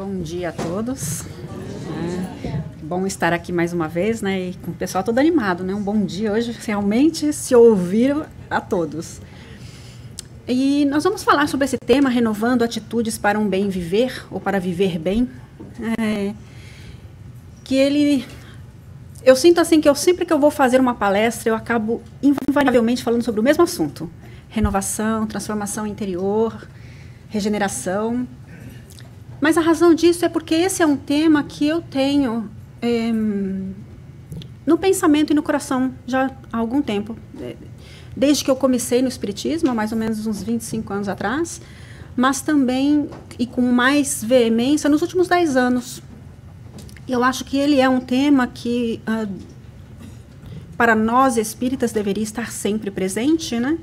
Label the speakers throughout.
Speaker 1: Bom dia a todos. Bom estar aqui mais uma vez, né? E com o pessoal todo animado, né? Um bom dia hoje, realmente se ouvir a todos. E nós vamos falar sobre esse tema, renovando atitudes para um bem viver, ou para viver bem. Eu sinto assim que sempre que eu vou fazer uma palestra, eu acabo invariavelmente falando sobre o mesmo assunto. Renovação, transformação interior, regeneração. Mas a razão disso é porque esse é um tema que eu tenho no pensamento e no coração já há algum tempo. Desde que eu comecei no Espiritismo, há mais ou menos uns 25 anos atrás, mas também, e com mais veemência, nos últimos 10 anos. Eu acho que ele é um tema que, para nós espíritas, deveria estar sempre presente, né?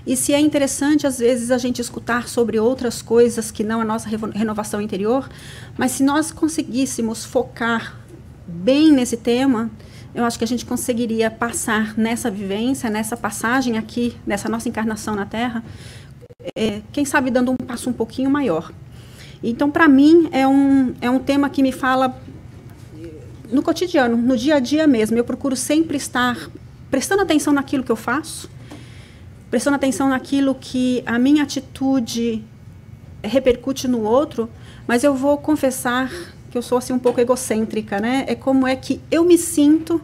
Speaker 1: E se é interessante, às vezes, a gente escutar sobre outras coisas que não a nossa renovação interior, mas se nós conseguíssemos focar bem nesse tema, eu acho que a gente conseguiria passar nessa vivência, nessa passagem aqui, nessa nossa encarnação na Terra, quem sabe dando um passo um pouquinho maior. Então, para mim, é um tema que me fala no cotidiano, no dia a dia mesmo. Eu procuro sempre estar prestando atenção naquilo que eu faço, prestando atenção naquilo que a minha atitude repercute no outro, mas eu vou confessar que eu sou assim um pouco egocêntrica, né? É como é que eu me sinto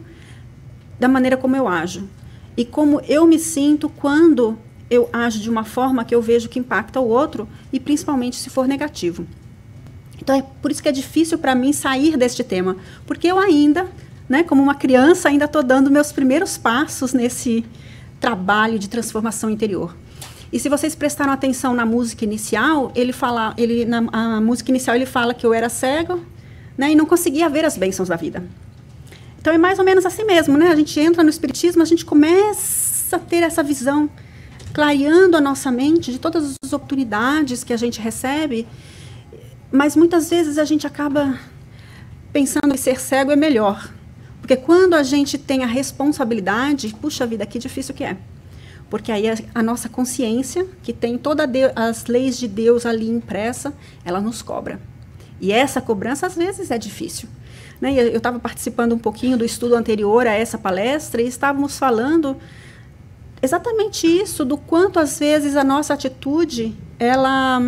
Speaker 1: da maneira como eu ajo. E como eu me sinto quando eu ajo de uma forma que eu vejo que impacta o outro, e principalmente se for negativo. Então, é por isso que é difícil para mim sair deste tema, porque eu ainda, né, como uma criança, ainda estou dando meus primeiros passos nesse trabalho de transformação interior. E se vocês prestaram atenção na música inicial, na música inicial ele fala que eu era cego, né, e não conseguia ver as bênçãos da vida. Então é mais ou menos assim mesmo, né? A gente entra no Espiritismo, a gente começa a ter essa visão, clareando a nossa mente de todas as oportunidades que a gente recebe, mas muitas vezes a gente acaba pensando que ser cego é melhor. Porque quando a gente tem a responsabilidade, puxa vida, que difícil que é. Porque aí a nossa consciência, que tem todas as leis de Deus ali impressa, ela nos cobra. E essa cobrança, às vezes, é difícil. Né? Eu estava participando um pouquinho do estudo anterior a essa palestra e estávamos falando exatamente isso, do quanto, às vezes, a nossa atitude, ela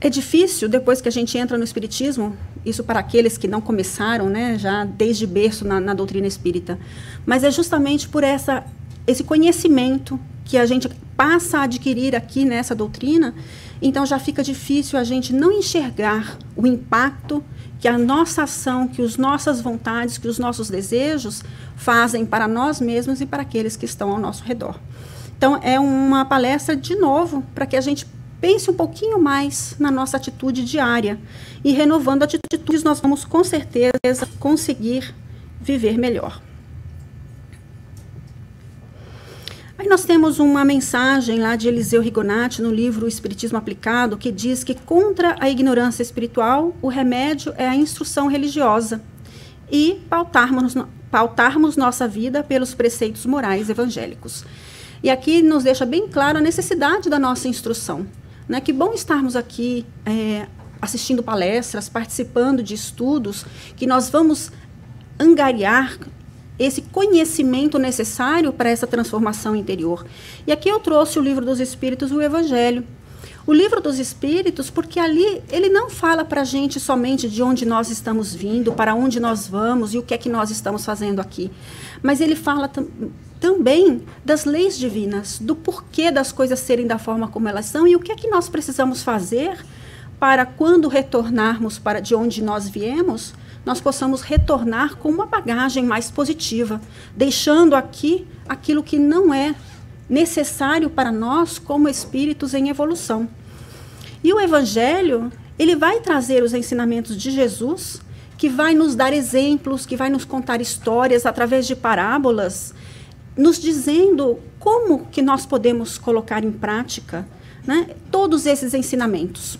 Speaker 1: é difícil depois que a gente entra no Espiritismo, isso para aqueles que não começaram, né, já desde berço na doutrina espírita, mas é justamente por esse conhecimento que a gente passa a adquirir aqui nessa doutrina, então já fica difícil a gente não enxergar o impacto que a nossa ação, que as nossas vontades, que os nossos desejos fazem para nós mesmos e para aqueles que estão ao nosso redor. Então, é uma palestra, de novo, para que a gente pense um pouquinho mais na nossa atitude diária. E renovando atitudes, nós vamos, com certeza, conseguir viver melhor. Aí nós temos uma mensagem lá de Eliseu Rigonati, no livro O Espiritismo Aplicado, que diz que contra a ignorância espiritual, o remédio é a instrução religiosa e pautarmos nossa vida pelos preceitos morais evangélicos. E aqui nos deixa bem claro a necessidade da nossa instrução. Né? Que bom estarmos aqui assistindo palestras, participando de estudos, que nós vamos angariar esse conhecimento necessário para essa transformação interior. E aqui eu trouxe o Livro dos Espíritos, o Evangelho. O Livro dos Espíritos, porque ali ele não fala para a gente somente de onde nós estamos vindo, para onde nós vamos e o que é que nós estamos fazendo aqui. Mas ele fala também das leis divinas, do porquê das coisas serem da forma como elas são e o que é que nós precisamos fazer para, quando retornarmos para de onde nós viemos, nós possamos retornar com uma bagagem mais positiva, deixando aqui aquilo que não é necessário para nós como espíritos em evolução. E o Evangelho, ele vai trazer os ensinamentos de Jesus, que vai nos dar exemplos, que vai nos contar histórias através de parábolas, nos dizendo como que nós podemos colocar em prática, né, todos esses ensinamentos.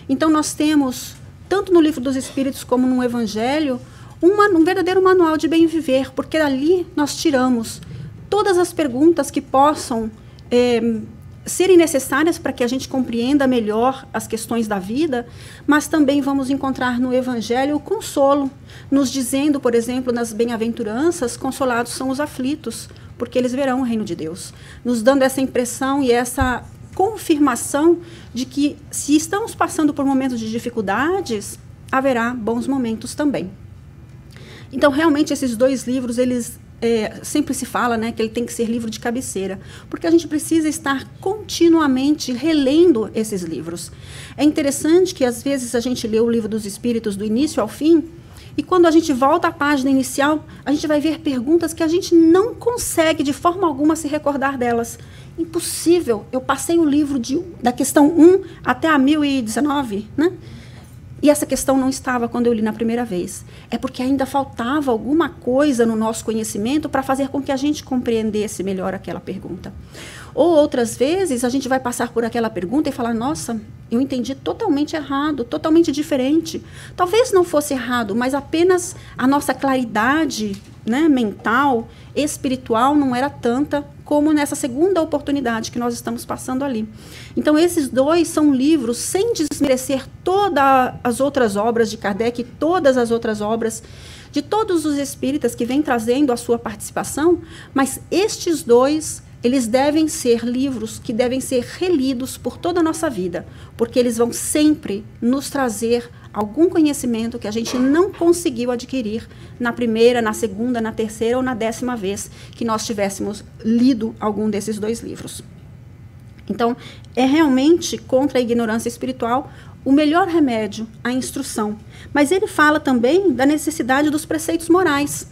Speaker 1: Então, nós temos, tanto no Livro dos Espíritos como no Evangelho, um verdadeiro manual de bem viver, porque ali nós tiramos todas as perguntas que possam serem necessárias para que a gente compreenda melhor as questões da vida, mas também vamos encontrar no Evangelho o consolo, nos dizendo, por exemplo, nas bem-aventuranças, consolados são os aflitos, porque eles verão o reino de Deus, nos dando essa impressão e essa confirmação de que, se estamos passando por momentos de dificuldades, haverá bons momentos também. Então, realmente, esses 2 livros, eles sempre se fala, né, que ele tem que ser livro de cabeceira, porque a gente precisa estar continuamente relendo esses livros. É interessante que, às vezes, a gente lê o Livro dos Espíritos do início ao fim, e quando a gente volta à página inicial, a gente vai ver perguntas que a gente não consegue, de forma alguma, se recordar delas. Impossível. Eu passei o livro da questão 1 até a 1019, né? E essa questão não estava quando eu li na primeira vez. É porque ainda faltava alguma coisa no nosso conhecimento para fazer com que a gente compreendesse melhor aquela pergunta. Ou outras vezes a gente vai passar por aquela pergunta e falar, nossa, eu entendi totalmente errado, totalmente diferente. Talvez não fosse errado, mas apenas a nossa claridade, né, mental, espiritual não era tanta como nessa segunda oportunidade que nós estamos passando ali. Então, esses 2 são livros, sem desmerecer todas as outras obras de Kardec, todas as outras obras de todos os espíritas que vêm trazendo a sua participação, mas estes 2, eles devem ser livros que devem ser relidos por toda a nossa vida, porque eles vão sempre nos trazer algum conhecimento que a gente não conseguiu adquirir na primeira, na segunda, na terceira ou na 10ª vez que nós tivéssemos lido algum desses 2 livros. Então, é realmente contra a ignorância espiritual o melhor remédio, a instrução. Mas ele fala também da necessidade dos preceitos morais.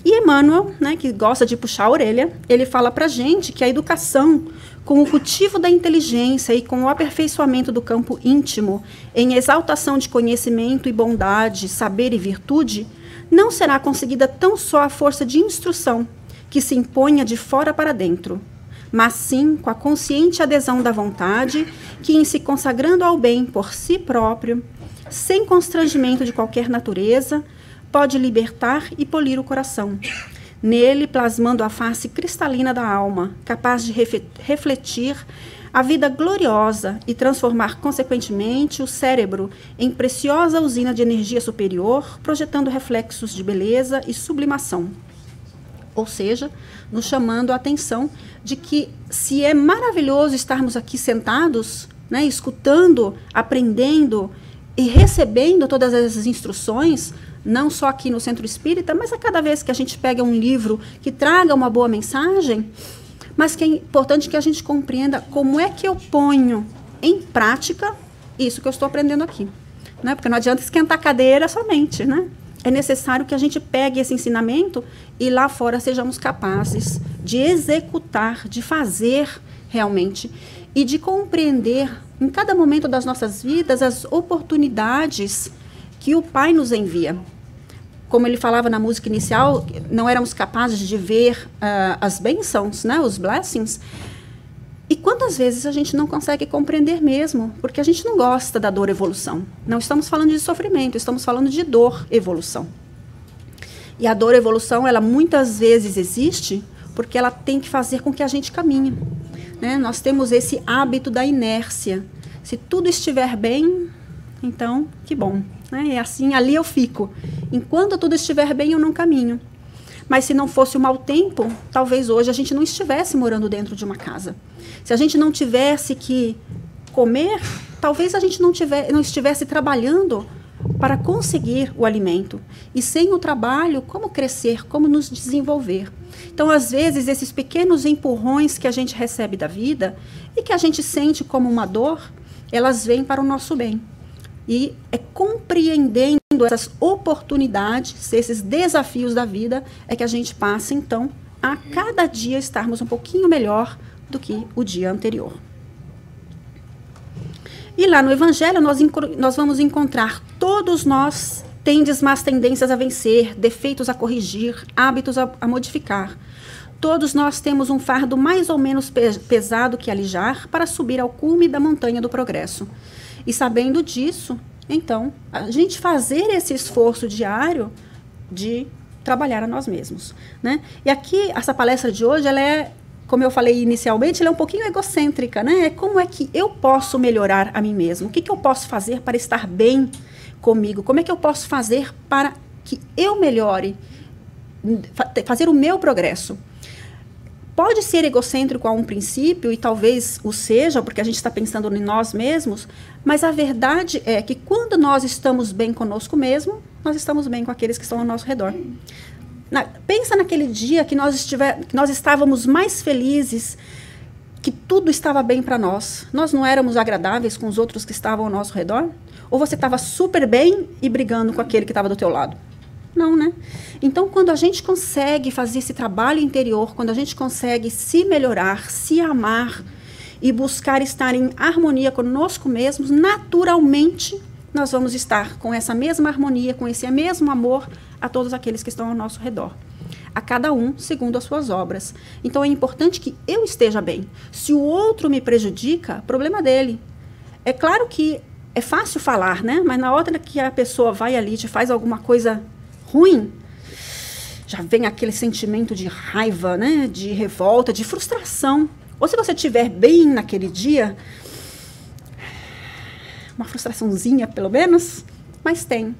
Speaker 1: E Emmanuel, né, que gosta de puxar a orelha, ele fala para a gente que a educação, com o cultivo da inteligência e com o aperfeiçoamento do campo íntimo, em exaltação de conhecimento e bondade, saber e virtude, não será conseguida tão só à força de instrução, que se imponha de fora para dentro, mas sim com a consciente adesão da vontade, que em se consagrando ao bem por si próprio, sem constrangimento de qualquer natureza, pode libertar e polir o coração, nele plasmando a face cristalina da alma, capaz de refletir a vida gloriosa e transformar, consequentemente, o cérebro em preciosa usina de energia superior, projetando reflexos de beleza e sublimação. Ou seja, nos chamando a atenção de que, se é maravilhoso estarmos aqui sentados, né, escutando, aprendendo e recebendo todas as instruções, não só aqui no Centro Espírita, mas a cada vez que a gente pega um livro que traga uma boa mensagem, mas que é importante que a gente compreenda como é que eu ponho em prática isso que eu estou aprendendo aqui. Né? Porque não adianta esquentar a cadeira somente, né? É necessário que a gente pegue esse ensinamento e lá fora sejamos capazes de executar, de fazer realmente e de compreender em cada momento das nossas vidas as oportunidades que o Pai nos envia. Como ele falava na música inicial, não éramos capazes de ver as bênçãos, né, os blessings. E quantas vezes a gente não consegue compreender mesmo, porque a gente não gosta da dor evolução. Não estamos falando de sofrimento, estamos falando de dor evolução. E a dor evolução, ela muitas vezes existe porque ela tem que fazer com que a gente caminhe. Né? Nós temos esse hábito da inércia. Se tudo estiver bem, então, que bom. Né? É assim, ali eu fico. Enquanto tudo estiver bem, eu não caminho. Mas se não fosse o mau tempo, talvez hoje a gente não estivesse morando dentro de uma casa. Se a gente não tivesse que comer, talvez a gente não estivesse trabalhando para conseguir o alimento. E sem o trabalho, como crescer, como nos desenvolver? Então, às vezes, esses pequenos empurrões que a gente recebe da vida e que a gente sente como uma dor, elas vêm para o nosso bem. E é compreendendo essas oportunidades, esses desafios da vida, é que a gente passa, então, a cada dia estarmos um pouquinho melhor do que o dia anterior. E lá no Evangelho nós vamos encontrar: todos nós tendes más tendências a vencer, defeitos a corrigir, hábitos a modificar. Todos nós temos um fardo mais ou menos pesado que alijar para subir ao cume da montanha do progresso. E sabendo disso, então, a gente fazer esse esforço diário de trabalhar a nós mesmos. Né? E aqui, essa palestra de hoje, ela é como eu falei inicialmente, ela é um pouquinho egocêntrica, né? Como é que eu posso melhorar a mim mesmo? O que eu posso fazer para estar bem comigo? Como é que eu posso fazer para que eu melhore, fazer o meu progresso? Pode ser egocêntrico a um princípio, e talvez o seja, porque a gente está pensando em nós mesmos, mas a verdade é que quando nós estamos bem conosco mesmo, nós estamos bem com aqueles que estão ao nosso redor. Pensa naquele dia que nós estávamos mais felizes, que tudo estava bem para nós. Nós não éramos agradáveis com os outros que estavam ao nosso redor? Ou você estava super bem e brigando com aquele que estava do teu lado? Não, né? Então, quando a gente consegue fazer esse trabalho interior, quando a gente consegue se melhorar, se amar e buscar estar em harmonia conosco mesmos, naturalmente nós vamos estar com essa mesma harmonia, com esse mesmo amor a todos aqueles que estão ao nosso redor. A cada um segundo as suas obras. Então, é importante que eu esteja bem. Se o outro me prejudica, problema dele. É claro que é fácil falar, né? Mas na hora que a pessoa vai ali e te faz alguma coisa ruim, já vem aquele sentimento de raiva, né? De revolta, de frustração. Ou se você estiver bem naquele dia, uma frustraçãozinha pelo menos, mas tem.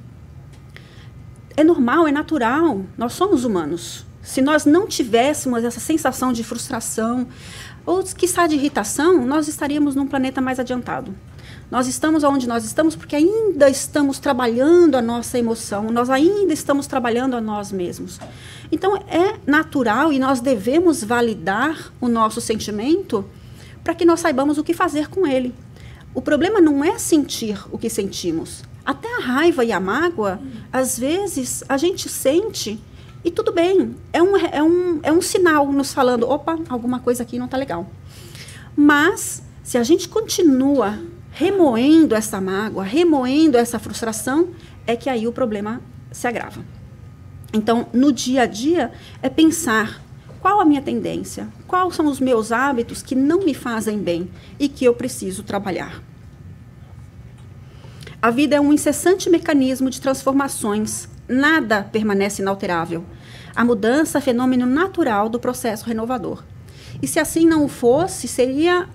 Speaker 1: É normal, é natural, nós somos humanos. Se nós não tivéssemos essa sensação de frustração, ou quiçá de irritação, nós estaríamos num planeta mais adiantado. Nós estamos onde nós estamos porque ainda estamos trabalhando a nossa emoção, nós ainda estamos trabalhando a nós mesmos. Então, é natural e nós devemos validar o nosso sentimento para que nós saibamos o que fazer com ele. O problema não é sentir o que sentimos. Até a raiva e a mágoa, às vezes, a gente sente e tudo bem. É um sinal nos falando, opa, alguma coisa aqui não está legal. Mas, se a gente continua remoendo essa mágoa, remoendo essa frustração, é que aí o problema se agrava. Então, no dia a dia, é pensar qual a minha tendência, quais são os meus hábitos que não me fazem bem e que eu preciso trabalhar. A vida é um incessante mecanismo de transformações, nada permanece inalterável. A mudança é fenômeno natural do processo renovador. E se assim não o fosse, seria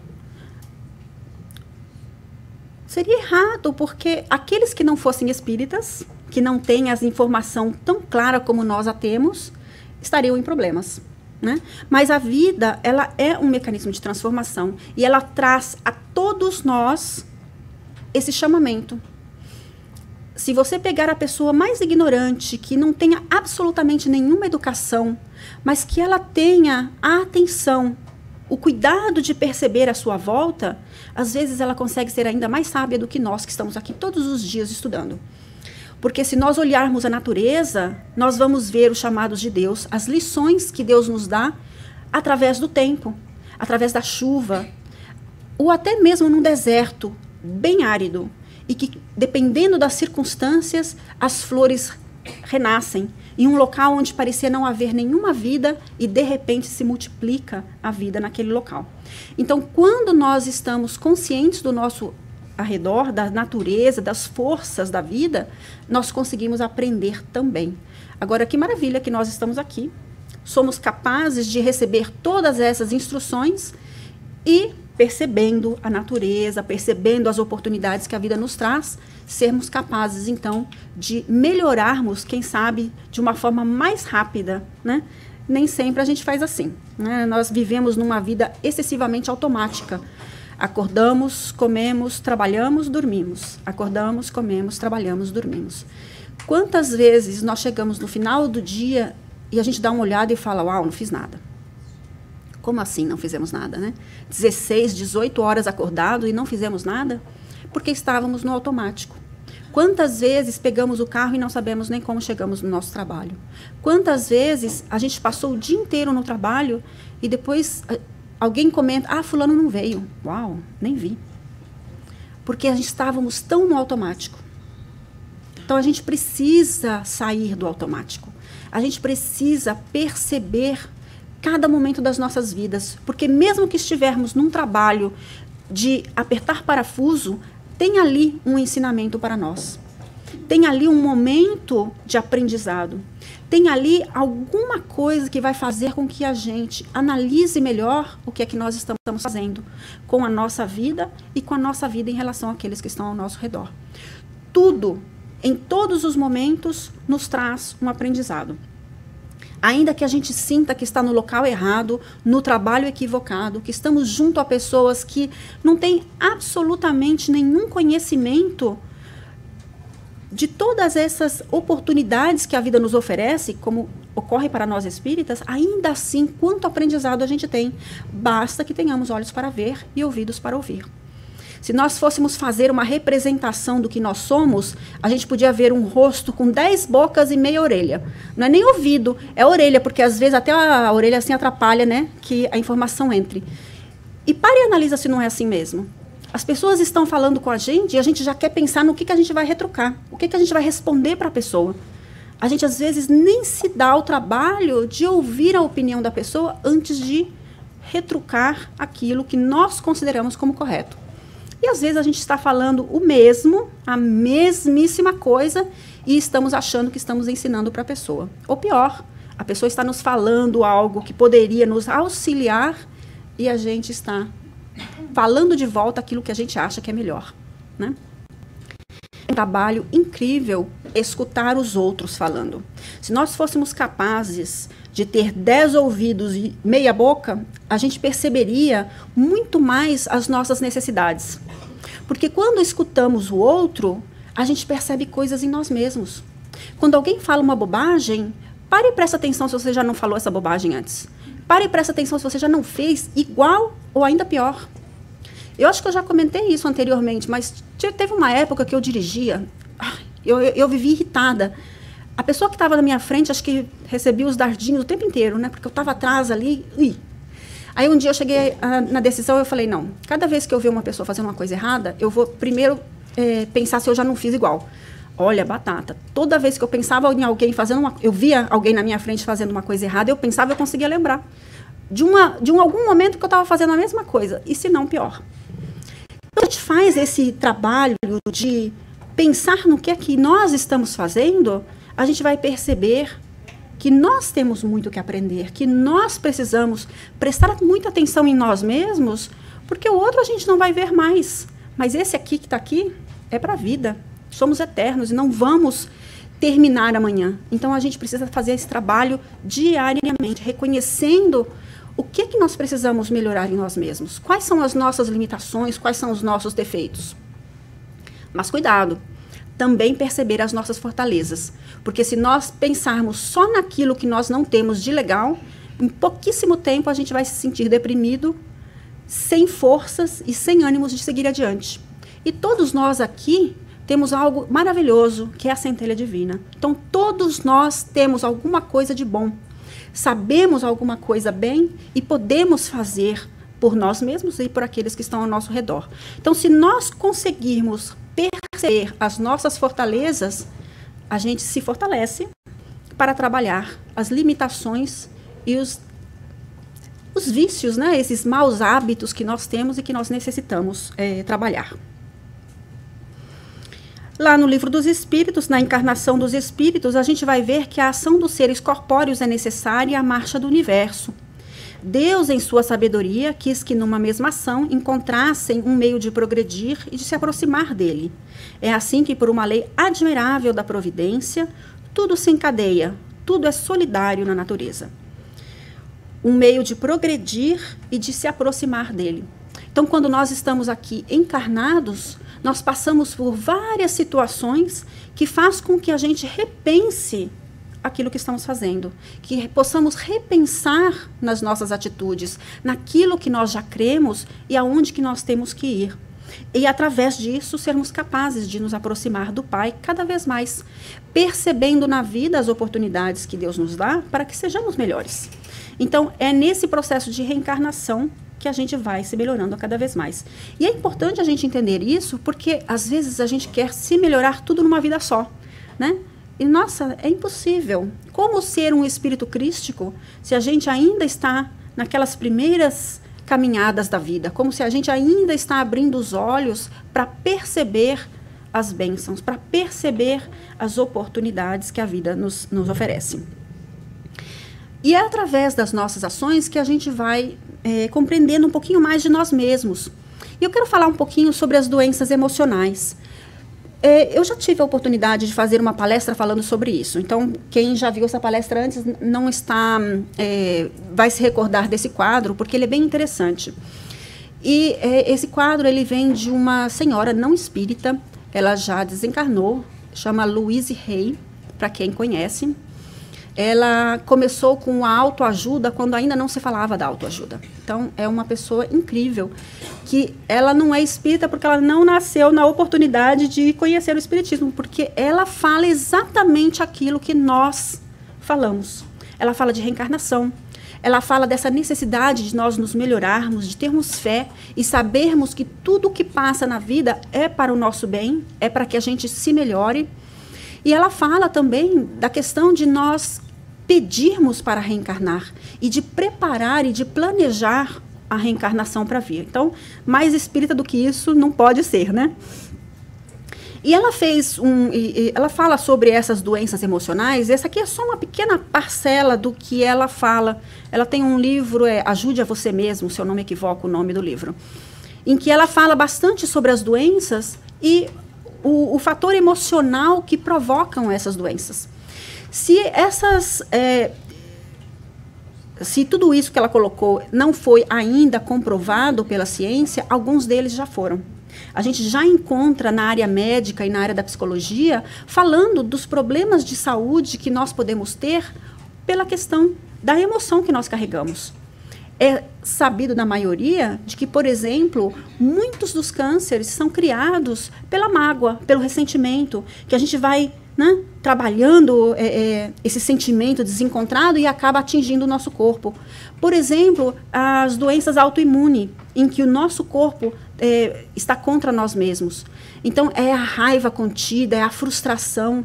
Speaker 1: errado, porque aqueles que não fossem espíritas, que não têm a informação tão clara como nós a temos, estariam em problemas, né? Mas a vida, ela é um mecanismo de transformação e ela traz a todos nós esse chamamento. Se você pegar a pessoa mais ignorante, que não tenha absolutamente nenhuma educação, mas que ela tenha a atenção, o cuidado de perceber a sua volta, às vezes ela consegue ser ainda mais sábia do que nós que estamos aqui todos os dias estudando. Porque se nós olharmos a natureza, nós vamos ver os chamados de Deus, as lições que Deus nos dá através do tempo, através da chuva, ou até mesmo num deserto bem árido, e que, dependendo das circunstâncias, as flores renascem em um local onde parecia não haver nenhuma vida e, de repente, se multiplica a vida naquele local. Então, quando nós estamos conscientes do nosso arredor, da natureza, das forças da vida, nós conseguimos aprender também. Agora, que maravilha que nós estamos aqui. Somos capazes de receber todas essas instruções e, percebendo a natureza, percebendo as oportunidades que a vida nos traz, sermos capazes, então, de melhorarmos, quem sabe, de uma forma mais rápida, né? Nem sempre a gente faz assim, né? Nós vivemos numa vida excessivamente automática. Acordamos, comemos, trabalhamos, dormimos. Acordamos, comemos, trabalhamos, dormimos. Quantas vezes nós chegamos no final do dia e a gente dá uma olhada e fala, uau, não fiz nada. Como assim não fizemos nada, né? 16, 18 horas acordado e não fizemos nada? Porque estávamos no automático. Quantas vezes pegamos o carro e não sabemos nem como chegamos no nosso trabalho? Quantas vezes a gente passou o dia inteiro no trabalho e depois alguém comenta, fulano não veio. Uau, nem vi. Porque a gente estávamos tão no automático. Então, a gente precisa sair do automático. A gente precisa perceber cada momento das nossas vidas, porque mesmo que estivermos num trabalho de apertar parafuso, tem ali um ensinamento para nós. Tem ali um momento de aprendizado. tem ali alguma coisa que vai fazer com que a gente analise melhor o que é que nós estamos fazendo com a nossa vida e com a nossa vida em relação àqueles que estão ao nosso redor. Tudo, em todos os momentos, nos traz um aprendizado. Ainda que a gente sinta que está no local errado, no trabalho equivocado, que estamos junto a pessoas que não têm absolutamente nenhum conhecimento de todas essas oportunidades que a vida nos oferece, como ocorre para nós espíritas, ainda assim, quanto aprendizado a gente tem, basta que tenhamos olhos para ver e ouvidos para ouvir. Se nós fôssemos fazer uma representação do que nós somos, a gente podia ver um rosto com 10 bocas e meia orelha. Não é nem ouvido, é orelha, porque às vezes até a orelha assim atrapalha, né, que a informação entre. E pare e analisa se não é assim mesmo. As pessoas estão falando com a gente e a gente já quer pensar no que a gente vai retrucar, o que a gente vai responder para a pessoa. A gente, às vezes, nem se dá o trabalho de ouvir a opinião da pessoa antes de retrucar aquilo que nós consideramos como correto. E, às vezes, a gente está falando o mesmo, a mesmíssima coisa, e estamos achando que estamos ensinando para a pessoa. Ou pior, a pessoa está nos falando algo que poderia nos auxiliar e a gente está falando de volta aquilo que a gente acha que é melhor, né? É um trabalho incrível escutar os outros falando. Se nós fôssemos capazes de ter 10 ouvidos e meia boca, a gente perceberia muito mais as nossas necessidades. Porque quando escutamos o outro, a gente percebe coisas em nós mesmos. Quando alguém fala uma bobagem, pare e presta atenção se você já não falou essa bobagem antes. Pare e presta atenção se você já não fez igual ou ainda pior. Eu acho que eu já comentei isso anteriormente, mas teve uma época que eu dirigia, eu vivia irritada. A pessoa que estava na minha frente, acho que recebia os dardinhos o tempo inteiro, né? Porque eu estava atrás ali. Aí um dia eu cheguei na decisão, eu falei, não, cada vez que eu ver uma pessoa fazendo uma coisa errada, eu vou primeiro pensar se eu já não fiz igual. Olha, batata, toda vez que eu pensava em alguém fazendo eu via alguém na minha frente fazendo uma coisa errada, eu pensava, eu conseguia lembrar de algum momento que eu estava fazendo a mesma coisa, e se não, pior. Então, a gente faz esse trabalho de pensar no que é que nós estamos fazendo, a gente vai perceber que nós temos muito que aprender, que nós precisamos prestar muita atenção em nós mesmos, porque o outro a gente não vai ver mais. Mas esse aqui que está aqui é para a vida. Somos eternos e não vamos terminar amanhã. Então, a gente precisa fazer esse trabalho diariamente, reconhecendo o que é que nós precisamos melhorar em nós mesmos. Quais são as nossas limitações, quais são os nossos defeitos. Mas cuidado, também perceber as nossas fortalezas. Porque se nós pensarmos só naquilo que nós não temos de legal, em pouquíssimo tempo a gente vai se sentir deprimido, sem forças e sem ânimos de seguir adiante. E todos nós aqui temos algo maravilhoso, que é a centelha divina. Então, todos nós temos alguma coisa de bom. Sabemos alguma coisa bem e podemos fazer por nós mesmos e por aqueles que estão ao nosso redor. Então, se nós conseguirmos perceber as nossas fortalezas, a gente se fortalece para trabalhar as limitações e os vícios, né? Esses maus hábitos que nós temos e que nós necessitamos trabalhar. Lá no Livro dos Espíritos, na Encarnação dos Espíritos, a gente vai ver que a ação dos seres corpóreos é necessária à marcha do universo. Deus, em sua sabedoria, quis que numa mesma ação encontrassem um meio de progredir e de se aproximar dele. É assim que, por uma lei admirável da providência, tudo se encadeia, tudo é solidário na natureza. Um meio de progredir e de se aproximar dele. Então, quando nós estamos aqui encarnados, nós passamos por várias situações que faz com que a gente repense aquilo que estamos fazendo, que possamos repensar nas nossas atitudes, naquilo que nós já cremos e aonde que nós temos que ir. E, através disso, sermos capazes de nos aproximar do Pai cada vez mais, percebendo na vida as oportunidades que Deus nos dá para que sejamos melhores. Então, é nesse processo de reencarnação que a gente vai se melhorando cada vez mais. E é importante a gente entender isso, porque às vezes a gente quer se melhorar tudo numa vida só, né? E, nossa, é impossível. Como ser um espírito crístico se a gente ainda está naquelas primeiras caminhadas da vida? Como se a gente ainda está abrindo os olhos para perceber as bênçãos, para perceber as oportunidades que a vida nos oferece. E é através das nossas ações que a gente vai compreendendo um pouquinho mais de nós mesmos. E eu quero falar um pouquinho sobre as doenças emocionais. Eu já tive a oportunidade de fazer uma palestra falando sobre isso. Então, quem já viu essa palestra antes não está, vai se recordar desse quadro, porque ele é bem interessante. E esse quadro ele vem de uma senhora não espírita, ela já desencarnou, chama Louise Hay, para quem conhece. Ela começou com a autoajuda quando ainda não se falava da autoajuda. Então, é uma pessoa incrível, que ela não é espírita porque ela não nasceu na oportunidade de conhecer o espiritismo, porque ela fala exatamente aquilo que nós falamos. Ela fala de reencarnação, ela fala dessa necessidade de nós nos melhorarmos, de termos fé e sabermos que tudo o que passa na vida é para o nosso bem, é para que a gente se melhore. E ela fala também da questão de nós pedirmos para reencarnar e de preparar e de planejar a reencarnação para vir. Então, mais espírita do que isso não pode ser, né? E ela ela fala sobre essas doenças emocionais. Essa aqui é só uma pequena parcela do que ela fala. Ela tem um livro, Ajude a Você Mesmo, se eu não me equivoco o nome do livro, em que ela fala bastante sobre as doenças e o fator emocional que provocam essas doenças. Se tudo isso que ela colocou não foi ainda comprovado pela ciência, alguns deles já foram. A gente já encontra na área médica e na área da psicologia falando dos problemas de saúde que nós podemos ter pela questão da emoção que nós carregamos. É sabido na maioria de que, por exemplo, muitos dos cânceres são criados pela mágoa, pelo ressentimento, que a gente vai, né, trabalhando esse sentimento desencontrado e acaba atingindo o nosso corpo. Por exemplo, as doenças autoimunes, em que o nosso corpo está contra nós mesmos. Então, é a raiva contida, é a frustração,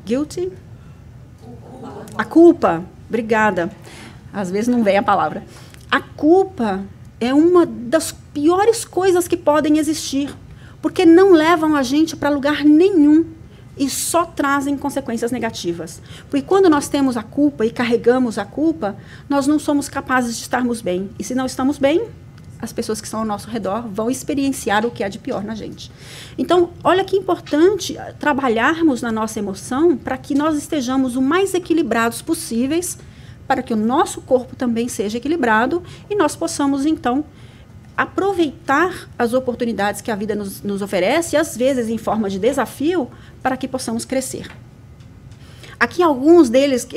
Speaker 1: guilty? A culpa. Obrigada. Às vezes não vem a palavra. A culpa é uma das piores coisas que podem existir, porque não levam a gente para lugar nenhum e só trazem consequências negativas. Porque quando nós temos a culpa e carregamos a culpa, nós não somos capazes de estarmos bem. E se não estamos bem, as pessoas que estão ao nosso redor vão experienciar o que há de pior na gente. Então, olha que importante trabalharmos na nossa emoção para que nós estejamos o mais equilibrados possíveis, para que o nosso corpo também seja equilibrado e nós possamos, então, aproveitar as oportunidades que a vida nos oferece, às vezes em forma de desafio, para que possamos crescer. Aqui alguns deles,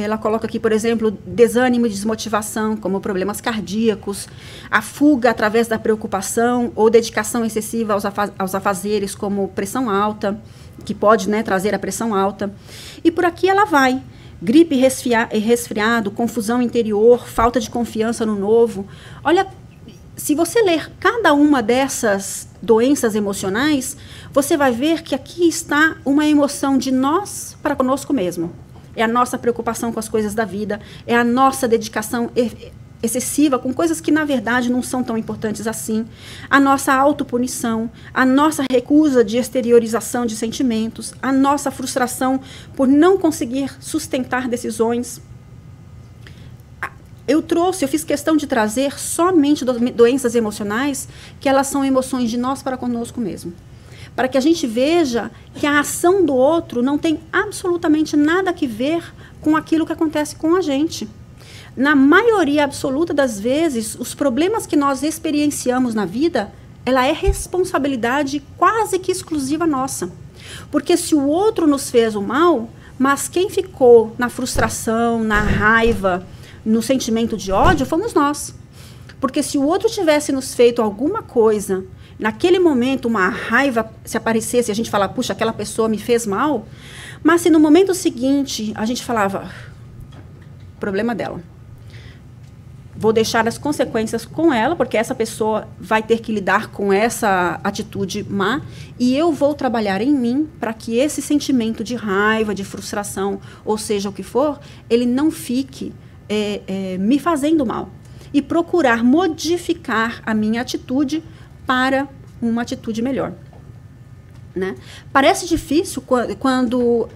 Speaker 1: ela coloca aqui, por exemplo, desânimo e desmotivação, como problemas cardíacos, a fuga através da preocupação ou dedicação excessiva aos afazeres, como pressão alta, que pode, né, trazer a pressão alta. E por aqui ela vai. Gripe e resfriado, confusão interior, falta de confiança no novo. Olha, se você ler cada uma dessas doenças emocionais, você vai ver que aqui está uma emoção de nós para conosco mesmo. É a nossa preocupação com as coisas da vida, é a nossa dedicação excessiva com coisas que, na verdade, não são tão importantes assim, a nossa autopunição, a nossa recusa de exteriorização de sentimentos, a nossa frustração por não conseguir sustentar decisões. Eu fiz questão de trazer somente doenças emocionais, que elas são emoções de nós para conosco mesmo. Para que a gente veja que a ação do outro não tem absolutamente nada a ver com aquilo que acontece com a gente. Na maioria absoluta das vezes, os problemas que nós experienciamos na vida, ela é responsabilidade quase que exclusiva nossa. Porque se o outro nos fez o mal, mas quem ficou na frustração, na raiva, no sentimento de ódio, fomos nós. Porque se o outro tivesse nos feito alguma coisa, naquele momento uma raiva se aparecesse, a gente fala, puxa, aquela pessoa me fez mal, mas se no momento seguinte a gente falava, problema dela, vou deixar as consequências com ela, porque essa pessoa vai ter que lidar com essa atitude má, e eu vou trabalhar em mim para que esse sentimento de raiva, de frustração, ou seja o que for, ele não fique me fazendo mal. E procurar modificar a minha atitude para uma atitude melhor. Né? Parece difícil quando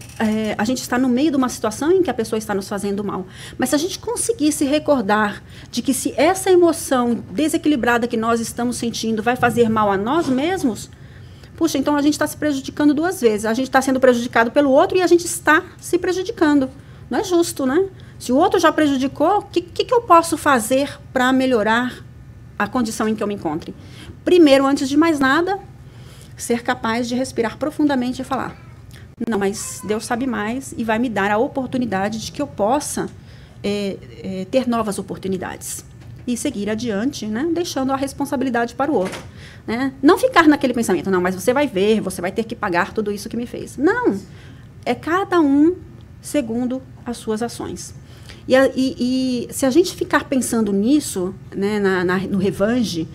Speaker 1: a gente está no meio de uma situação em que a pessoa está nos fazendo mal. Mas se a gente conseguir se recordar de que se essa emoção desequilibrada que nós estamos sentindo vai fazer mal a nós mesmos, puxa, então a gente está se prejudicando duas vezes. A gente está sendo prejudicado pelo outro e a gente está se prejudicando. Não é justo, né? Se o outro já prejudicou, o que eu posso fazer para melhorar a condição em que eu me encontre? Primeiro, antes de mais nada, ser capaz de respirar profundamente e falar, não, mas Deus sabe mais e vai me dar a oportunidade de que eu possa ter novas oportunidades e seguir adiante, né, deixando a responsabilidade para o outro. Né? Não ficar naquele pensamento, não, mas você vai ver, você vai ter que pagar tudo isso que me fez. Não, é cada um segundo as suas ações. E se a gente ficar pensando nisso, né, no revanche,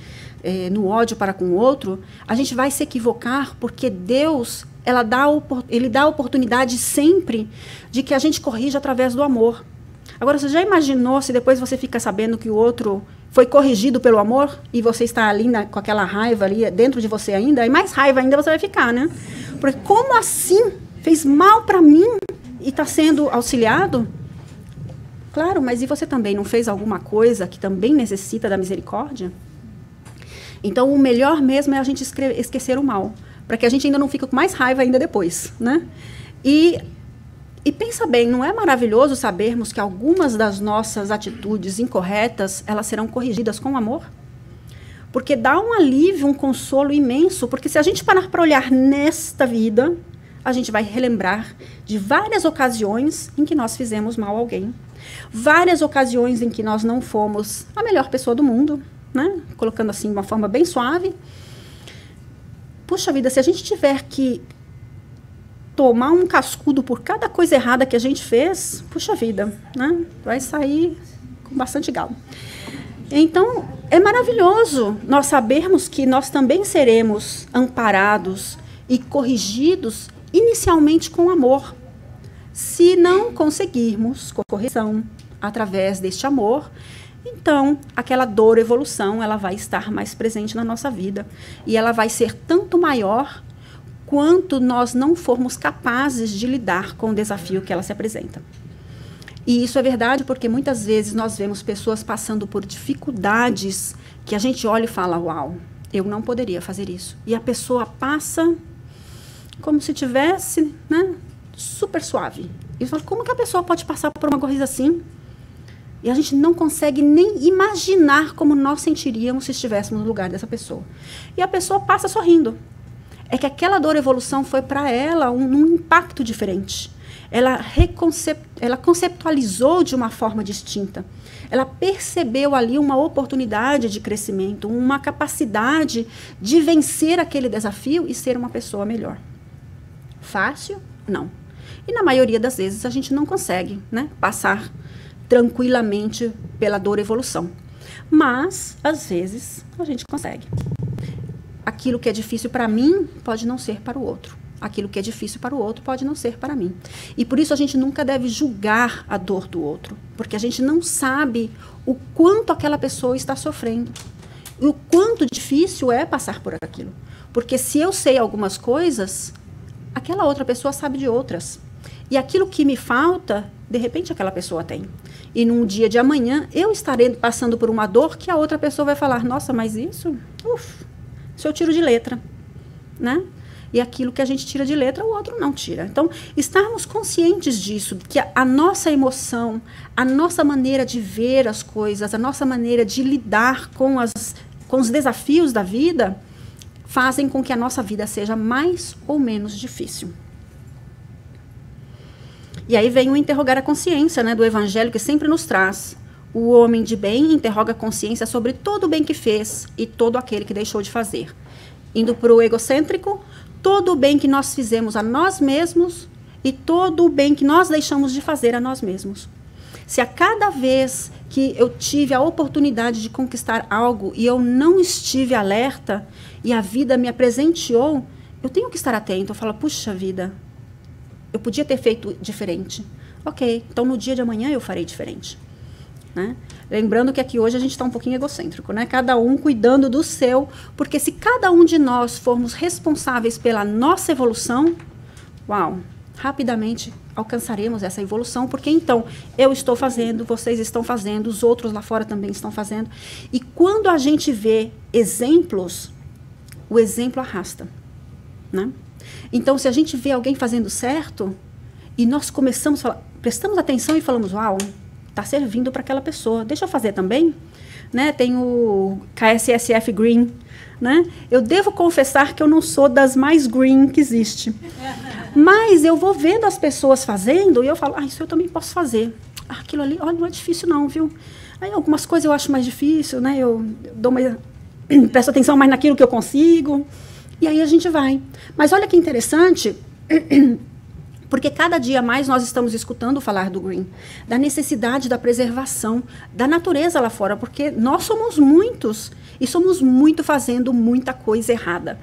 Speaker 1: no ódio para com o outro, a gente vai se equivocar, porque Deus, ele dá a oportunidade sempre de que a gente corrija através do amor. Agora, você já imaginou se depois você fica sabendo que o outro foi corrigido pelo amor e você está ali com aquela raiva ali dentro de você ainda? E mais raiva ainda você vai ficar, né? Porque como assim? Fez mal para mim e está sendo auxiliado? Claro, mas e você também não fez alguma coisa que também necessita da misericórdia? Então, o melhor mesmo é a gente esquecer o mal, para que a gente ainda não fique com mais raiva ainda depois, né? E pensa bem, não é maravilhoso sabermos que algumas das nossas atitudes incorretas, elas serão corrigidas com amor? Porque dá um alívio, um consolo imenso, porque se a gente parar para olhar nesta vida, a gente vai relembrar de várias ocasiões em que nós fizemos mal a alguém, várias ocasiões em que nós não fomos a melhor pessoa do mundo, né? Colocando assim de uma forma bem suave. Puxa vida, se a gente tiver que tomar um cascudo por cada coisa errada que a gente fez, puxa vida, né? Vai sair com bastante galo. Então, é maravilhoso nós sabermos que nós também seremos amparados e corrigidos inicialmente com amor. Se não conseguirmos correção através deste amor, então, aquela dor evolução, ela vai estar mais presente na nossa vida. E ela vai ser tanto maior quanto nós não formos capazes de lidar com o desafio que ela se apresenta. E isso é verdade porque muitas vezes nós vemos pessoas passando por dificuldades que a gente olha e fala, uau, eu não poderia fazer isso. E a pessoa passa como se tivesse, né, super suave. E fala, como que a pessoa pode passar por uma coisa assim? E a gente não consegue nem imaginar como nós sentiríamos se estivéssemos no lugar dessa pessoa. E a pessoa passa sorrindo. É que aquela dor evolução foi para ela um impacto diferente. Ela conceptualizou de uma forma distinta. Ela percebeu ali uma oportunidade de crescimento, uma capacidade de vencer aquele desafio e ser uma pessoa melhor. Fácil? Não. E na maioria das vezes a gente não consegue, né, passar tranquilamente pela dor evolução. Mas, às vezes, a gente consegue. Aquilo que é difícil para mim pode não ser para o outro. Aquilo que é difícil para o outro pode não ser para mim. E por isso a gente nunca deve julgar a dor do outro. Porque a gente não sabe o quanto aquela pessoa está sofrendo. E o quanto difícil é passar por aquilo. Porque se eu sei algumas coisas, aquela outra pessoa sabe de outras. E aquilo que me falta, de repente aquela pessoa tem. E num dia de amanhã, eu estarei passando por uma dor que a outra pessoa vai falar, nossa, mas isso eu tiro de letra, né? E aquilo que a gente tira de letra, o outro não tira. Então, estarmos conscientes disso, que a nossa emoção, a nossa maneira de ver as coisas, a nossa maneira de lidar com os desafios da vida, fazem com que a nossa vida seja mais ou menos difícil. E aí vem o interrogar a consciência, né, do Evangelho, que sempre nos traz. O homem de bem interroga a consciência sobre todo o bem que fez e todo aquele que deixou de fazer. Indo para o egocêntrico, todo o bem que nós fizemos a nós mesmos e todo o bem que nós deixamos de fazer a nós mesmos. Se a cada vez que eu tive a oportunidade de conquistar algo e eu não estive alerta e a vida me apresenteou, eu tenho que estar atento. Eu falo, puxa vida, eu podia ter feito diferente. Ok, então no dia de amanhã eu farei diferente. né? Lembrando que aqui hoje a gente está um pouquinho egocêntrico, né? Cada um cuidando do seu, porque se cada um de nós formos responsáveis pela nossa evolução, uau, rapidamente alcançaremos essa evolução, porque então eu estou fazendo, vocês estão fazendo, os outros lá fora também estão fazendo. E quando a gente vê exemplos, o exemplo arrasta, né? Então, se a gente vê alguém fazendo certo, e nós começamos a falar, prestamos atenção e falamos, uau, está servindo para aquela pessoa, deixa eu fazer também, né? Tem o KSSF Green, né? Eu devo confessar que eu não sou das mais green que existe, mas eu vou vendo as pessoas fazendo e eu falo, isso eu também posso fazer. Aquilo ali, olha, não é difícil não, viu? Aí algumas coisas eu acho mais difícil, né? Eu dou uma, presto atenção mais naquilo que eu consigo, e aí a gente vai. Mas olha que interessante, porque cada dia mais nós estamos escutando falar do green, da necessidade da preservação da natureza lá fora, porque nós somos muitos e somos muito fazendo muita coisa errada.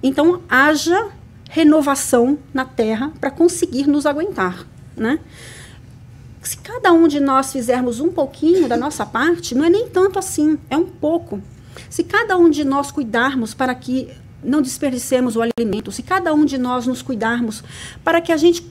Speaker 1: Então, haja renovação na Terra para conseguir nos aguentar, né? Se cada um de nós fizermos um pouquinho da nossa parte, não é nem tanto assim, é um pouco. Se cada um de nós cuidarmos para que não desperdicemos o alimento, se cada um de nós nos cuidarmos para que a gente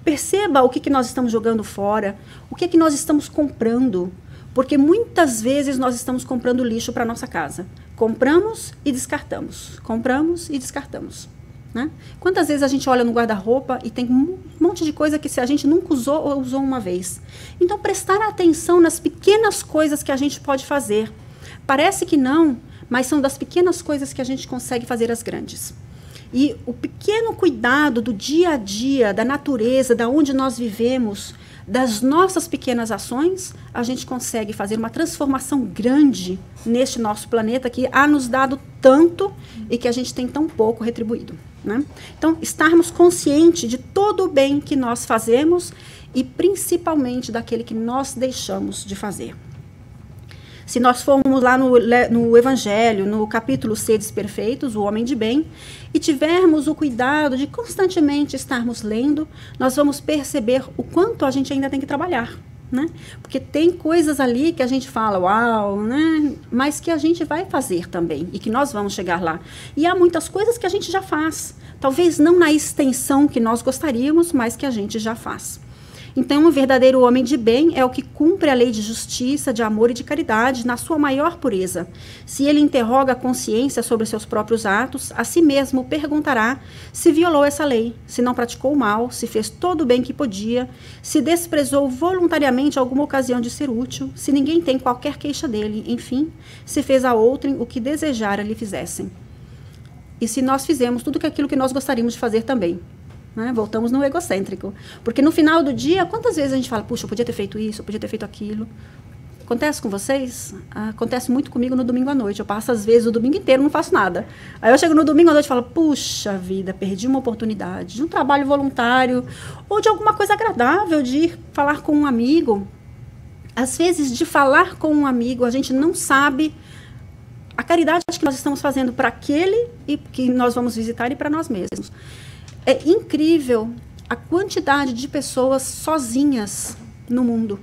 Speaker 1: perceba o que nós estamos jogando fora, o que nós estamos comprando, porque muitas vezes nós estamos comprando lixo para a nossa casa. Compramos e descartamos, compramos e descartamos, né? Quantas vezes a gente olha no guarda-roupa e tem um monte de coisa que se a gente nunca usou ou usou uma vez. Então, prestar atenção nas pequenas coisas que a gente pode fazer. Parece que não, mas são das pequenas coisas que a gente consegue fazer as grandes. E o pequeno cuidado do dia a dia, da natureza, da onde nós vivemos, das nossas pequenas ações, a gente consegue fazer uma transformação grande neste nosso planeta que há nos dado tanto e que a gente tem tão pouco retribuído, né? Então, estarmos conscientes de todo o bem que nós fazemos e principalmente daquele que nós deixamos de fazer. Se nós formos lá no Evangelho, no capítulo Sedes Perfeitos, o homem de bem, e tivermos o cuidado de constantemente estarmos lendo, nós vamos perceber o quanto a gente ainda tem que trabalhar, né? Porque tem coisas ali que a gente fala, uau, né? Mas que a gente vai fazer também, e que nós vamos chegar lá. E há muitas coisas que a gente já faz, talvez não na extensão que nós gostaríamos, mas que a gente já faz. Então, um verdadeiro homem de bem é o que cumpre a lei de justiça, de amor e de caridade na sua maior pureza. Se ele interroga a consciência sobre seus próprios atos, a si mesmo perguntará se violou essa lei, se não praticou o mal, se fez todo o bem que podia, se desprezou voluntariamente alguma ocasião de ser útil, se ninguém tem qualquer queixa dele, enfim, se fez a outrem o que desejara lhe fizessem. E se nós fizemos tudo aquilo que nós gostaríamos de fazer também. Né? Voltamos no egocêntrico. Porque no final do dia, quantas vezes a gente fala, puxa, eu podia ter feito isso, eu podia ter feito aquilo. Acontece com vocês? Acontece muito comigo no domingo à noite. Eu passo, às vezes, o domingo inteiro, não faço nada. Aí eu chego no domingo à noite e falo, puxa vida, perdi uma oportunidade de um trabalho voluntário ou de alguma coisa agradável, de ir falar com um amigo. Às vezes, de falar com um amigo, a gente não sabe a caridade que nós estamos fazendo para aquele e que nós vamos visitar e para nós mesmos. É incrível a quantidade de pessoas sozinhas no mundo.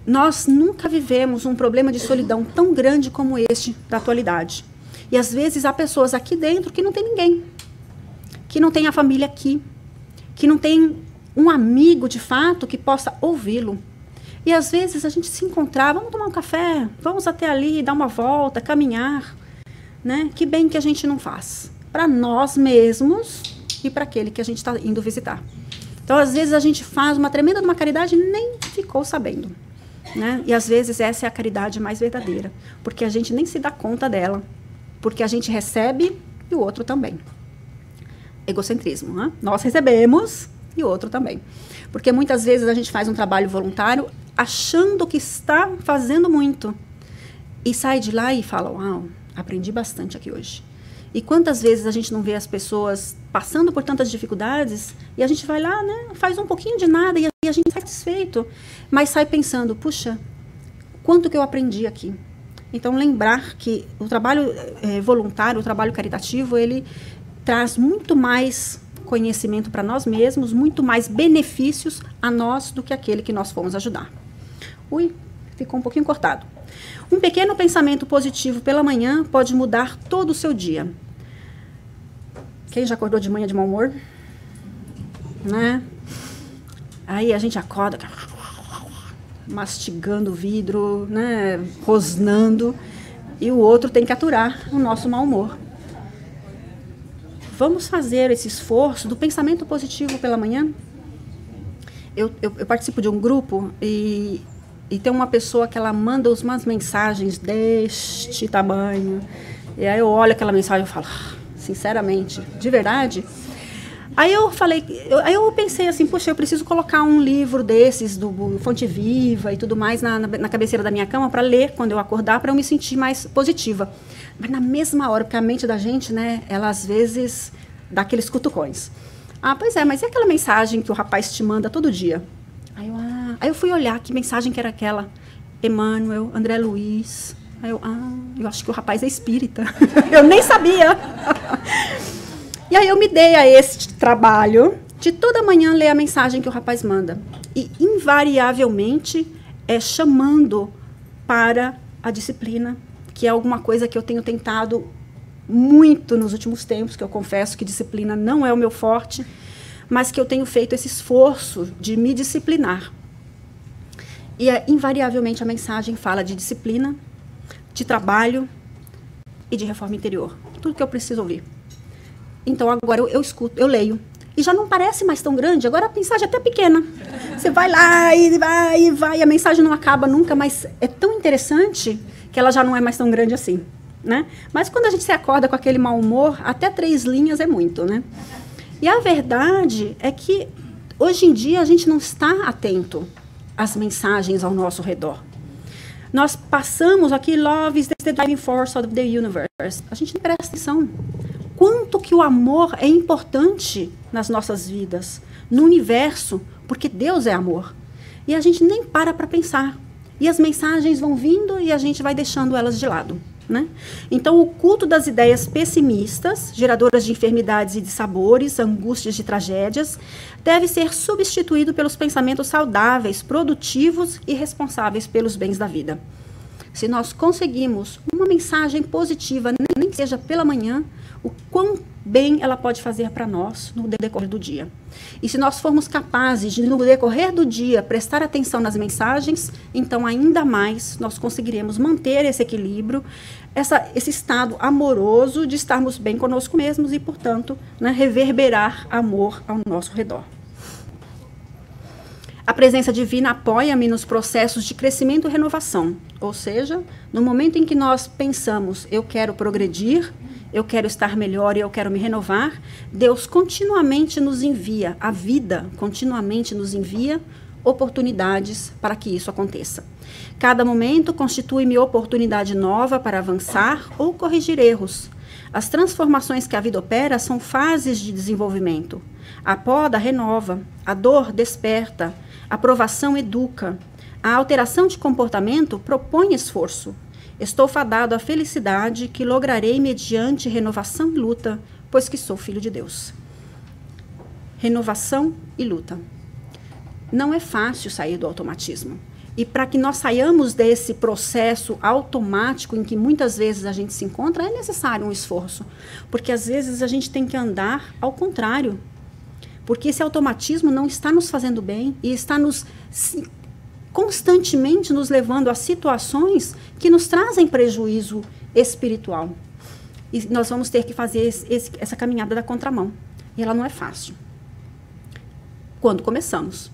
Speaker 1: Nós nunca vivemos um problema de solidão tão grande como este da atualidade. E às vezes há pessoas aqui dentro que não tem ninguém, que não tem a família aqui, que não tem um amigo de fato que possa ouvi-lo. E às vezes a gente se encontrar, vamos tomar um café, vamos até ali, dar uma volta, caminhar, né? Que bem que a gente não faz para nós mesmos e para aquele que a gente está indo visitar. Então, às vezes, a gente faz uma tremenda uma caridade e nem ficou sabendo, né? E, às vezes, essa é a caridade mais verdadeira, porque a gente nem se dá conta dela, porque a gente recebe e o outro também. Egocentrismo, né? Nós recebemos e o outro também. Porque, muitas vezes, a gente faz um trabalho voluntário achando que está fazendo muito e sai de lá e fala, uau, aprendi bastante aqui hoje. E quantas vezes a gente não vê as pessoas passando por tantas dificuldades e a gente vai lá, né, faz um pouquinho de nada e a gente é satisfeito, mas sai pensando, puxa, quanto que eu aprendi aqui. Então, lembrar que o trabalho voluntário, o trabalho caritativo, ele traz muito mais conhecimento para nós mesmos, muito mais benefícios a nós do que aquele que nós fomos ajudar. Ui, ficou um pouquinho cortado. Um pequeno pensamento positivo pela manhã pode mudar todo o seu dia. Quem já acordou de manhã de mau humor? Né? Aí a gente acorda mastigando o vidro, né? Rosnando, e o outro tem que aturar o nosso mau humor. Vamos fazer esse esforço do pensamento positivo pela manhã? Eu participo de um grupo e tem uma pessoa que ela manda umas mensagens deste tamanho. E aí eu olho aquela mensagem e falo, sinceramente, de verdade. Aí eu pensei assim, puxa, eu preciso colocar um livro desses, do Fonte Viva e tudo mais, na cabeceira da minha cama para ler quando eu acordar, para eu me sentir mais positiva. Mas na mesma hora, porque a mente da gente, né, ela às vezes dá aqueles cutucões. Ah, pois é, mas e aquela mensagem que o rapaz te manda todo dia? Aí eu fui olhar que mensagem que era aquela. Emmanuel, André Luiz. Aí eu acho que o rapaz é espírita. Eu nem sabia. E aí eu me dei a esse trabalho de toda manhã ler a mensagem que o rapaz manda. E invariavelmente é chamando para a disciplina, que é alguma coisa que eu tenho tentado muito nos últimos tempos, que eu confesso que disciplina não é o meu forte, mas que eu tenho feito esse esforço de me disciplinar. E invariavelmente a mensagem fala de disciplina, de trabalho e de reforma interior. Tudo que eu preciso ouvir. Então agora eu escuto, eu leio. E já não parece mais tão grande, agora a mensagem é até pequena. Você vai lá e vai, a mensagem não acaba nunca, mas é tão interessante que ela já não é mais tão grande assim, né? Mas quando a gente se acorda com aquele mau humor, até 3 linhas é muito, né? E a verdade é que hoje em dia a gente não está atento às mensagens ao nosso redor. Nós passamos aqui, love is the driving force of the universe. A gente não presta atenção. Quanto que o amor é importante nas nossas vidas, no universo, porque Deus é amor. E a gente nem para pensar. E as mensagens vão vindo e a gente vai deixando elas de lado, né? Então, o culto das ideias pessimistas, geradoras de enfermidades e de sabores, angústias de tragédias, deve ser substituído pelos pensamentos saudáveis, produtivos e responsáveis pelos bens da vida. Se nós conseguimos uma mensagem positiva, nem que seja pela manhã, o quão bem ela pode fazer para nós no decorrer do dia. E se nós formos capazes de, no decorrer do dia, prestar atenção nas mensagens, então ainda mais nós conseguiremos manter esse equilíbrio, esse estado amoroso de estarmos bem conosco mesmos e, portanto, né, reverberar amor ao nosso redor. A presença divina apoia-me nos processos de crescimento e renovação. Ou seja, no momento em que nós pensamos, eu quero progredir, eu quero estar melhor e eu quero me renovar, Deus continuamente nos envia, a vida continuamente nos envia oportunidades para que isso aconteça. Cada momento constitui-me oportunidade nova para avançar ou corrigir erros. As transformações que a vida opera são fases de desenvolvimento. A poda renova, a dor desperta, a provação educa, a alteração de comportamento propõe esforço. Estou fadado à felicidade que lograrei mediante renovação e luta, pois que sou filho de Deus. Renovação e luta. Não é fácil sair do automatismo. E para que nós saiamos desse processo automático em que muitas vezes a gente se encontra, é necessário um esforço. Porque às vezes a gente tem que andar ao contrário. Porque esse automatismo não está nos fazendo bem e está constantemente nos levando a situações que nos trazem prejuízo espiritual. E nós vamos ter que fazer essa caminhada da contramão. E ela não é fácil. Quando começamos.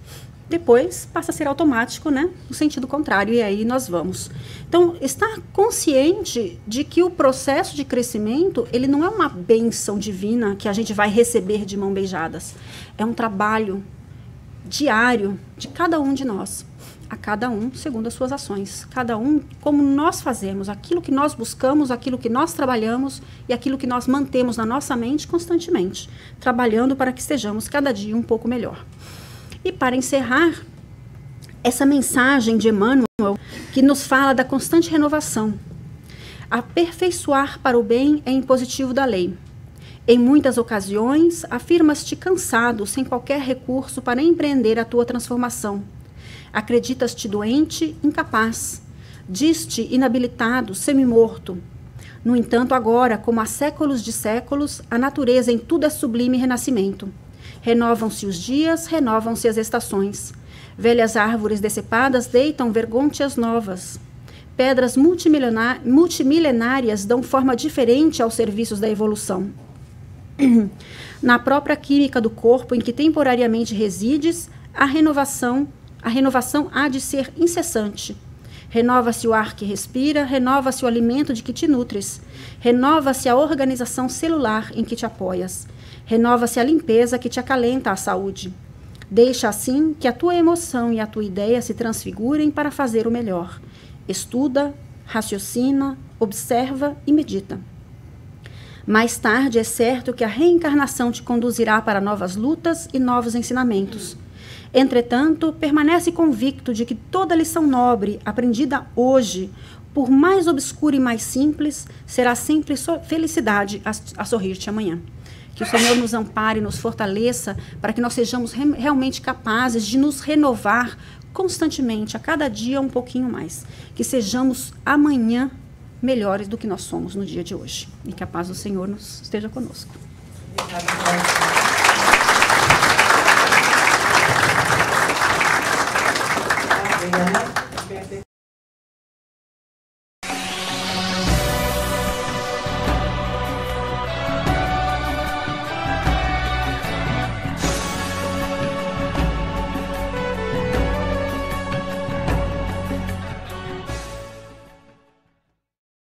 Speaker 1: Depois passa a ser automático, né? No sentido contrário, e aí nós vamos. Então, estar consciente de que o processo de crescimento, ele não é uma bênção divina que a gente vai receber de mãos beijadas. É um trabalho diário de cada um de nós. A cada um segundo as suas ações. Cada um como nós fazemos, aquilo que nós buscamos, aquilo que nós trabalhamos e aquilo que nós mantemos na nossa mente constantemente. Trabalhando para que estejamos cada dia um pouco melhor. E para encerrar, essa mensagem de Emmanuel, que nos fala da constante renovação. Aperfeiçoar para o bem é impositivo da lei. Em muitas ocasiões, afirmas-te cansado, sem qualquer recurso para empreender a tua transformação. Acreditas-te doente, incapaz. Diz-te inabilitado, semimorto. No entanto, agora, como há séculos de séculos, a natureza em tudo é sublime renascimento. Renovam-se os dias, renovam-se as estações. Velhas árvores decepadas deitam vergônteas novas. Pedras multimilenárias dão forma diferente aos serviços da evolução. Na própria química do corpo em que temporariamente resides, a renovação há de ser incessante. Renova-se o ar que respira, renova-se o alimento de que te nutres, renova-se a organização celular em que te apoias, renova-se a limpeza que te acalenta a saúde. Deixa assim que a tua emoção e a tua ideia se transfigurem para fazer o melhor. Estuda, raciocina, observa e medita. Mais tarde é certo que a reencarnação te conduzirá para novas lutas e novos ensinamentos. Entretanto, permanece convicto de que toda lição nobre aprendida hoje, por mais obscura e mais simples, será sempre felicidade a sorrir-te amanhã. Que o Senhor nos ampare, nos fortaleça, para que nós sejamos realmente capazes de nos renovar constantemente, a cada dia um pouquinho mais. Que sejamos amanhã melhores do que nós somos no dia de hoje. E que a paz do Senhor esteja conosco.
Speaker 2: Obrigada.